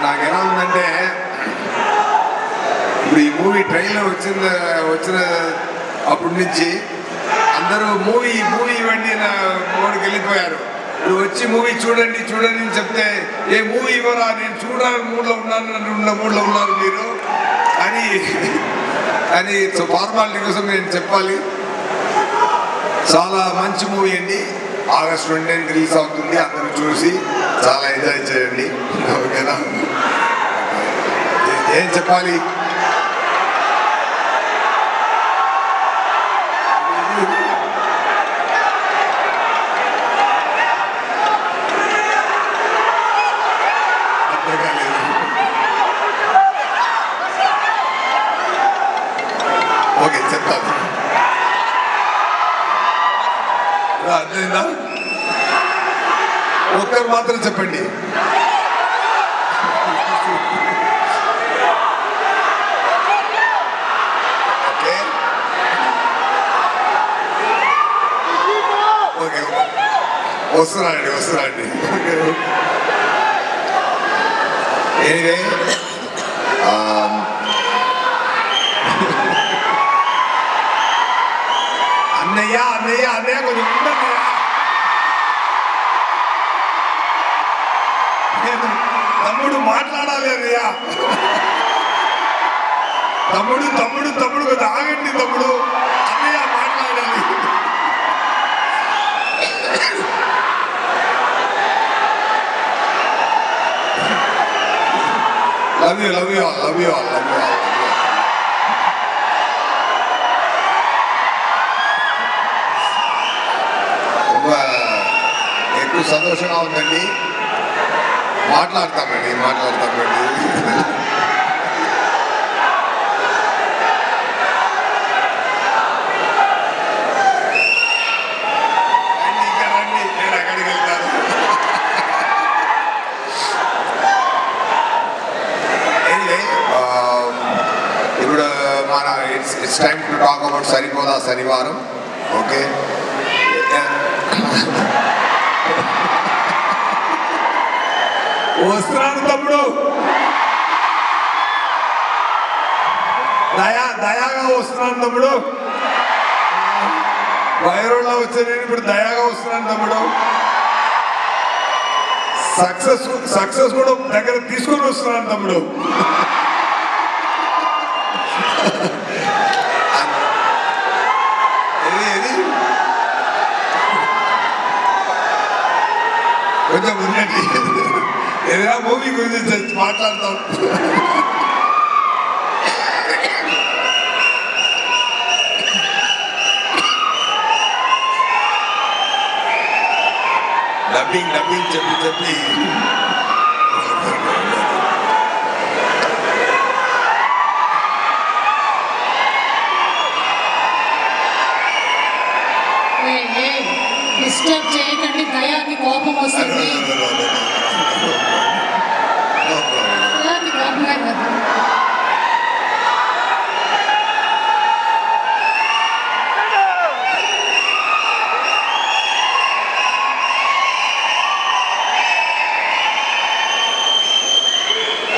నాకు ఎలా ఉందంటే ఇప్పుడు ఈ మూవీ ట్రైలర్ వచ్చిన అప్పటి నుంచి అందరూ మూవీ ఇవ్వండి నా మూడుకి వెళ్ళిపోయారు. ఇప్పుడు వచ్చి మూవీ చూడండి అని చెప్తే ఏ మూవీ ఇవ్వరా, నేను చూడాలని మూడ్లో ఉన్నారు మీరు అని ఫార్మాలిటీ కోసం నేను చెప్పాలి. చాలా మంచి మూవీ అండి. ఆగస్ట్ 20 రిలీజ్ అవుతుంది. అందరూ చూసి చాలా ఎంజాయ్ చేయండి. ఓకేనా? ఏం చెప్పాలి? ఓకే, చెప్తాను. అర్థమైందా? ఒక్కరు మాత్రం చెప్పండి. ఓకే, వస్తున్నాండి. ఎనీవే, అన్నయ్య కొంచెం ఉండన్నయ్య. తమ్ముడు మాట్లాడాలి అన్నయ్య. తమ్ముడు కొంచెం ఆగండి. తమ్ముడు అన్నయ్య మాట్లాడాలి. Love you all. ఎక్కువ సంతోషంగా ఉందండి. మాట్లాడతామండి. రండి, నేను అక్కడికి వెళ్తాను. ఇప్పుడు మన it's time to talk about Saripodhaa Sanivaaram. Okay, వస్తున్నాను తమ్ముడు. దయాగా వస్తున్నాను తమ్ముడు. వైరోళ్ళ వచ్చే నేను ఇప్పుడు దయాగా వస్తున్నాను తమ్ముడు. సక్సెస్ కూడా దగ్గర తీసుకొని వస్తున్నాను తమ్ముడు. కొంచెం ఉండండి, ఏదైనా మూవీ గురించి మాట్లాడతాం. డబ్బింగ్ చెప్పి డిస్టర్బ్ చేయకండి. దయాకి కోపం వస్తుంది. దయాకి కోపమే కదా.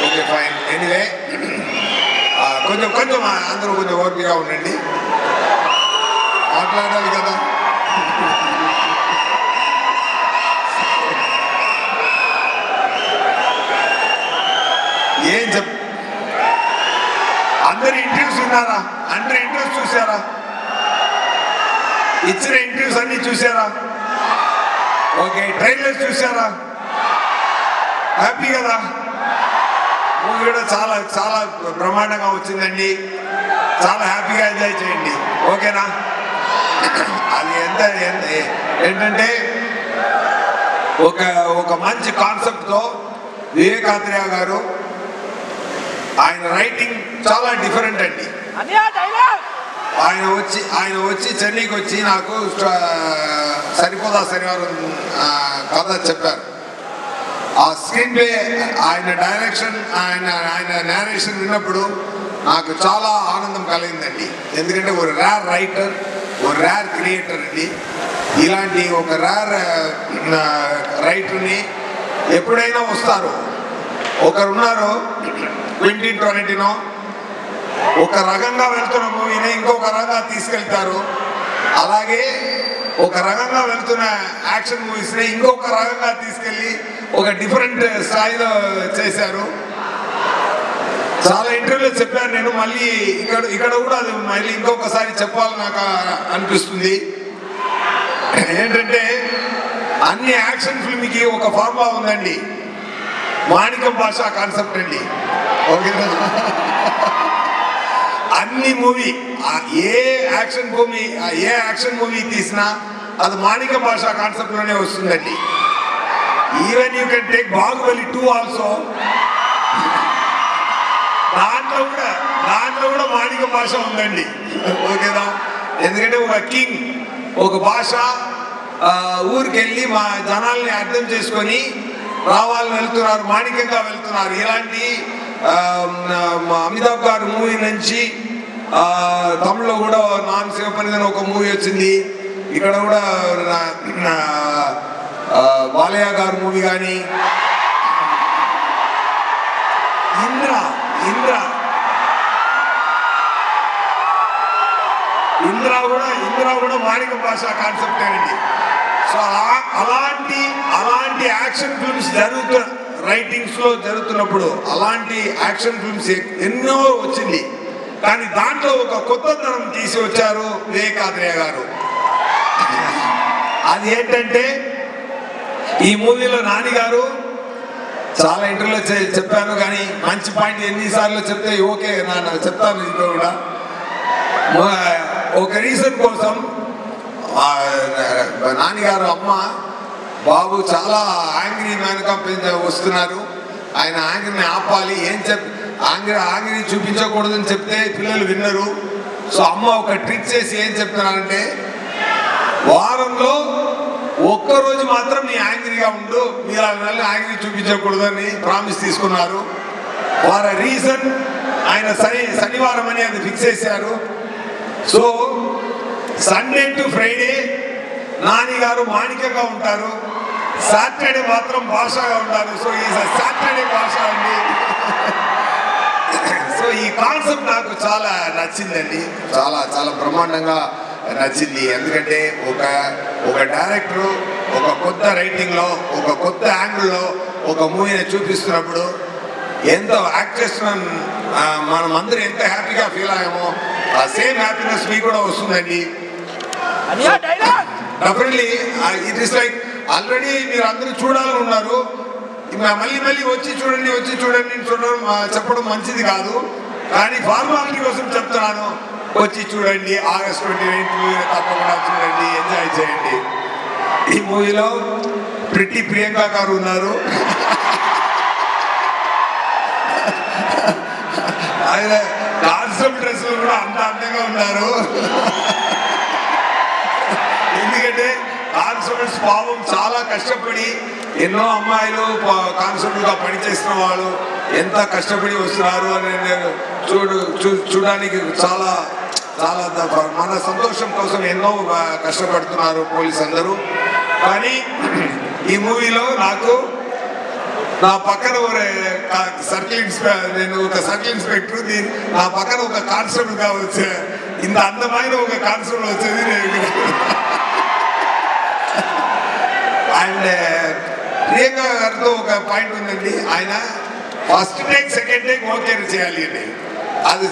Okay, fine. ఎనీవే, కొంచెం అందరూ కొంచెం ఓపికగా ఉండండి. మాట్లాడాలి కదా. ఏం అందరు ఇంటర్వ్యూస్ విన్నారా? అందరు ఇంటర్వ్యూస్ చూసారా? ఇచ్చిన ఇంటర్వ్యూస్ అన్ని చూసారా? ఓకే, ట్రైలర్స్ చూసారా? హ్యాపీ కదా? మూవీ కూడా చాలా చాలా బ్రహ్మాండంగా వచ్చిందండి. చాలా హ్యాపీగా ఎంజాయ్ చేయండి. ఓకేనా? అది ఏంటంటే ఒక మంచి కాన్సెప్ట్తో వివేకాత్రేయ గారు, ఆయన రైటింగ్ చాలా డిఫరెంట్ అండి. ఆయన వచ్చి చెన్నైకి వచ్చి నాకు సరిపోదా శనివారం కథ చెప్పారు. ఆ స్క్రీన్ ప్లే, ఆయన డైరెక్షన్, ఆయన నేరేషన్ విన్నప్పుడు నాకు చాలా ఆనందం కలిగిందండి. ఎందుకంటే ఒక రేర్ రైటర్, ఒక రేర్ క్రియేటర్ అండి. ఇలాంటి ఒక రేర్ రైటర్ని ఎప్పుడైనా వస్తారు. ఒకరున్నారు క్వింటిన్ టొరంటినో, ఒక రకంగా వెళ్తున్న మూవీని ఇంకొక రకంగా తీసుకెళ్తారు. అలాగే ఒక రకంగా వెళ్తున్న యాక్షన్ మూవీస్ని ఇంకొక రకంగా తీసుకెళ్ళి ఒక డిఫరెంట్ స్థాయిలో చేశారు. చాలా ఇంటర్వ్యూలో చెప్పాను నేను, మళ్ళీ ఇక్కడ కూడా అది మళ్ళీ ఇంకొకసారి చెప్పాలని నాకు అనిపిస్తుంది. ఏంటంటే అన్ని యాక్షన్ ఫిల్మ్కి ఒక ఫార్ములా ఉందండి, మాణిక్యం భాష కాన్సెప్ట్ అండి. ఓకేనా? అన్ని మూవీ ఏ యాక్షన్ మూవీ తీసినా అది మాణిక్యం భాష కాన్సెప్ట్ లోనే వస్తుందండి. Even you can take Baahubali 2 also, దాంట్లో కూడా మాణిక్యం భాష ఉందండి. ఓకేనా? ఎందుకంటే ఒక కింగ్ ఒక భాష ఊరికెళ్ళి మా జనాల్ని అర్థం చేసుకొని రావాలని వెళ్తున్నారు, మాణిక్యంగా వెళ్తున్నారు. ఇలాంటి అమితాబ్ గారి మూవీ నుంచి తమిళ్లో కూడా నాన్ శివపనిదని ఒక మూవీ వచ్చింది. ఇక్కడ కూడా బాలయ్య గారి మూవీ కానీ, ఇంద్ర కూడా మాణిక్యం భాష కాన్సెప్ట్ అండి. సో అలాంటి యాక్షన్ ఫిల్మ్స్ రైటింగ్స్ లో జరుగుతున్నప్పుడు అలాంటి యాక్షన్ ఫిల్మ్స్ ఎన్నో వచ్చింది. కానీ దాంట్లో ఒక కొత్తదనం తీసి వచ్చారు వివేకాంద్రయ్య గారు. అది ఏంటంటే ఈ మూవీలో నాని గారు చాలా ఇంటర్వ్యూలో చెప్పాను, కానీ మంచి పాయింట్ ఎన్నిసార్లు చెప్తే ఓకే చెప్తాను. ఇంట్లో కూడా ఒక రీజన్ కోసం నాన్నగారు అమ్మ బాబు చాలా యాంగ్రీ మ్యాన్గా వస్తున్నారు, ఆయన యాంగ్రీని ఆపాలి, యాంగ్రీ చూపించకూడదని చెప్తే పిల్లలు విన్నరు. సో అమ్మ ఒక ట్రిక్ చేసి ఏం చెప్తున్నారంటే, వారంలో ఒక్కరోజు మాత్రం నీ యాంగ్రీగా ఉండు, మీరు యాంగ్రీ చూపించకూడదని ప్రామిస్ తీసుకున్నారు. ఫర్ రీజన్ ఆయన శనివారం అని అది ఫిక్స్ చేశారు. So Sunday to Friday Nani గారు మాణిక్యంగా ఉంటారు, సాటర్డే మాత్రం భాషగా ఉంటారు. సో ఈ సాటర్డే భాష అండి. సో ఈ కాన్సెప్ట్ నాకు చాలా నచ్చిందండి, చాలా చాలా బ్రహ్మాండంగా నచ్చింది. ఎందుకంటే ఒక డైరెక్టర్ ఒక కొత్త రైటింగ్లో ఒక కొత్త యాంగిల్లో ఒక మూవీని చూపిస్తున్నప్పుడు ఎంత యాక్ట్ చేస్తున్నాం మనం అందరూ ఎంత హ్యాపీగా ఫీల్ అయ్యామో ఆ సేమ్ హ్యాపీనెస్ మీకు కూడా వస్తుందండి. Definitely it is like already మీరు అందరూ చూడాలని ఉన్నారు, మళ్ళీ వచ్చి చూడండి చెప్పడం మంచిది కాదు. కానీ ఫార్మాలిటీ కోసం చెప్తున్నాను, వచ్చి చూడండి. ఆగస్ట్ 29 తప్పకుండా చూడండి, ఎంజాయ్ చేయండి. ఈ మూవీలో ప్రిట్టి ప్రియాంక గారు ఉన్నారు, ఆయన కాన్సెప్ట్ డ్రెస్ కూడా అంత అందంగా ఉన్నారు. ఎందుకంటే కాన్సెప్ట్స్ పాపం చాలా కష్టపడి ఎన్నో అమ్మాయిలు కాన్సెప్ట్ గా పనిచేసిన వాళ్ళు ఎంత కష్టపడి వస్తున్నారు అని చూడడానికి చాలా చాలా మన సంతోషం కోసం ఎన్నో కష్టపడుతున్నారు పోలీస్ అందరూ. కానీ ఈ మూవీలో నాకు నా పక్కన నేను ఒక సర్కిల్ ఇన్స్పెక్టర్, నా పక్కన ఒక కానిస్టేబుల్ గా వచ్చే ఇంత అందమైన ఒక కానిస్టేబుల్ వచ్చేది అండ్ ప్రియాంక గారితో ఒక పాయింట్ ఉందండి, ఆయన first take second take okay చేయాలి అండి. అది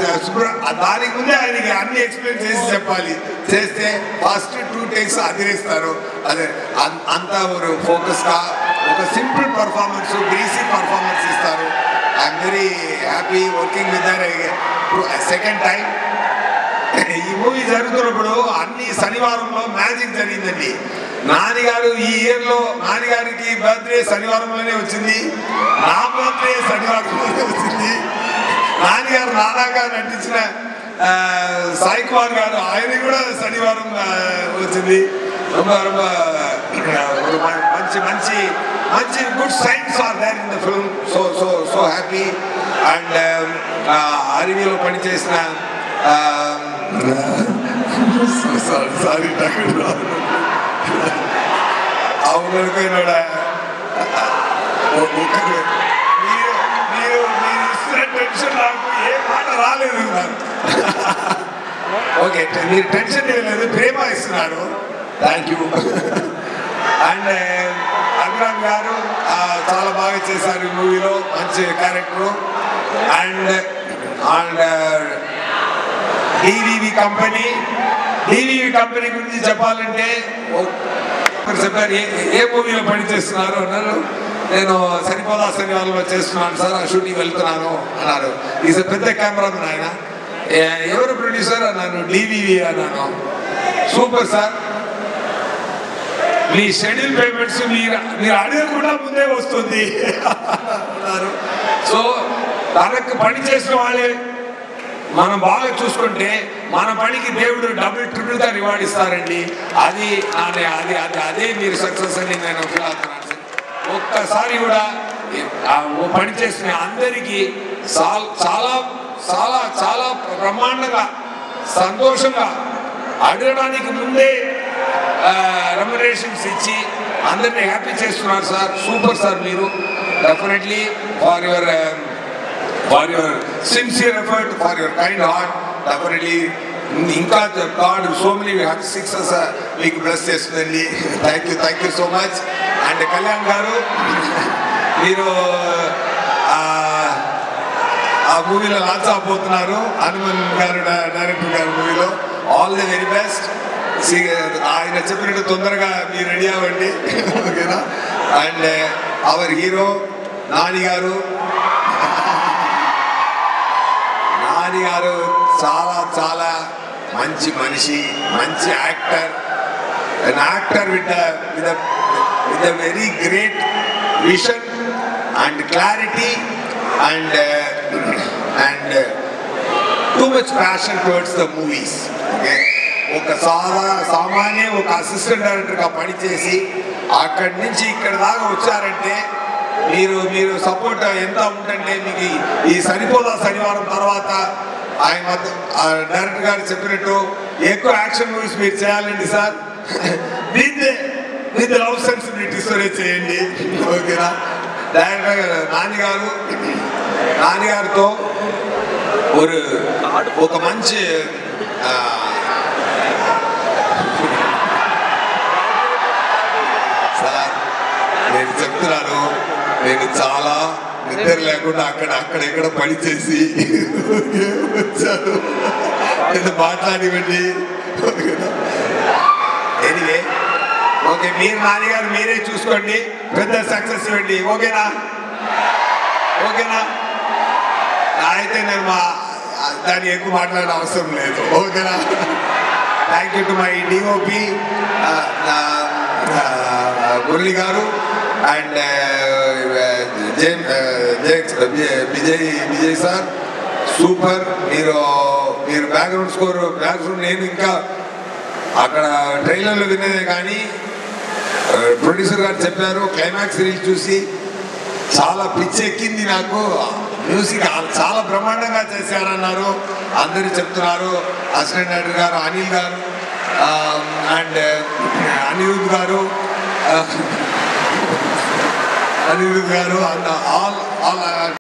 దానికి ముందే ఆయనకి అన్ని ఎక్స్ప్లెయిన్ చేసి చెప్పాలి, చేస్తే ఫస్ట్ 2 టేక్స్ అదిరేస్తారు. అదే అంత ఒక ఫోకస్ గా ఒక సింపుల్ పర్ఫార్మెన్స్ గ్రీసీ పర్ఫార్మెన్స్ ఇస్తారు. I'm very happy working with their second time. ఈ మూవీ జరుగుతున్నప్పుడు అన్ని శనివారంలో మ్యాజిక్ జరిగిందండి. నాన్నగారు ఈ ఇయర్ లో నాన్నగారికి బర్త్డే శనివారంలోనే వచ్చింది, నా బర్త్డే శనివారంలోనే వచ్చింది. నాన్నగారు నాన్నగా నటించిన సాయి కుమార్ గారు ఆయన కూడా శనివారం వచ్చింది. మంచి మంచి మంచి good signs are there in the film. So happy. And అరవిలో పనిచేసిన సారీ அவங்களுக்கு என்னோட రాలేదు ఓకే మీరు టెన్షన్ లేదు, ప్రేమ ఇస్తున్నారు. Thank you. అండ్ అభిరామ్ గారు చాలా బాగా చేశారు ఈ మూవీలో, మంచి character. And and DVV company గురించి చెప్పాలంటే చెప్పారు ఏ మూవీలో పనిచేస్తున్నారు అన్నారు. నేను సరిపోదా శనివారంలో చేస్తున్నాను సార్, ఆ షూటింగ్ వెళ్తున్నాను అన్నారు. ఈజ్ పెద్ద కెమెరామెన్ ఆయన. ఎవరు ప్రొడ్యూసర్ అన్నాను, డివివి అన్నాను. సూపర్ సార్, మీ షెడ్యూల్ పేమెంట్స్ మీరు అడగకుండా ముందే వస్తుంది అన్నారు. సో తనకు పని చేసిన వాళ్ళే మనం బాగా చూసుకుంటే మన పనికి దేవుడు డబుల్ ట్రిపుల్ గా రివార్డ్ ఇస్తారండి. అది అదే మీరు సక్సెస్ అని నేను ఫీల్ అవుతున్నాను. ఒక్కసారి కూడా పని చేసిన అందరికీ చాలా చాలా చాలా బ్రహ్మాండంగా సంతోషంగా అడగడానికి ముందే రెమ్యునరేషన్స్ ఇచ్చి అందరినీ హ్యాపీ చేస్తున్నారు సార్. సూపర్ సార్, మీరు definitely for your sincere effort, for your kind heart, definitely ఇంకా గాడ్ సో మెనీ సక్సెస్ మీకు బ్లెస్ చేస్తుందండి. Thank you so much. And Kalyan గారు, మీరు ఆ మూవీలో లాంచ్ అవబోతున్నారు, హనుమన్ గారు డైరెక్టర్ గారు మూవీలో. All the very best. ఆయన చెప్పినట్టు తొందరగా మీరు రెడీ అవ్వండి, ఓకేనా? అండ్ అవర్ హీరో నాని గారు చాలా చాలా మంచి మనిషి, మంచి actor, an actor with a very great vision and clarity and too much passion towards the movies. Okay, ఒక సామాన్య ఒక అసిస్టెంట్ డైరెక్టర్గా పనిచేసి అక్కడి నుంచి ఇక్కడ దాకా వచ్చారంటే మీరు సపోర్ట్ ఎంత ఉంటుంటే మీకు ఈ సరిపోదా శనివారం తర్వాత ఆయన డైరెక్టర్ గారు చెప్పినట్టు ఎక్కువ యాక్షన్ మూవీస్ మీరు చేయాలండి సార్. విత్ లవ్ సెన్సిబిలిటీస్తోనే చేయండి, ఓకేనా? డైరెక్టర్ నాన్నగారితో ఒక మంచి సార్ నేను చెప్తున్నాను, నేను చాలా నిద్ర లేకుండా అక్కడ పని చేసి వచ్చాను. నేను మాట్లాడివ్వండి, ఎనీవే ఓకే. మీరు నాన్నగారు మీరే చూసుకోండి, పెద్ద సక్సెస్ ఇవ్వండి, ఓకేనా? అయితే నేను దాన్ని ఎక్కువ మాట్లాడే అవసరం లేదు, ఓకేనా? Thank you to my DOP Murali గారు అండ్ విజయ్ సార్. సూపర్, మీరు బ్యాక్గ్రౌండ్ స్కోర్ నేను ఇంకా అక్కడ ట్రైలర్లో వినేదే కానీ ప్రొడ్యూసర్ గారు చెప్పారు, క్లైమాక్స్ రీల్ చూసి చాలా పిచ్చి ఎక్కింది నాకు, మ్యూజిక్ చాలా బ్రహ్మాండంగా చేశారన్నారు అందరూ చెప్తున్నారు. అసిస్టెంట్ డైరెక్టర్ గారు అనిల్ గారు అండ్ అనిరుద్ధ్ గారు ఆల్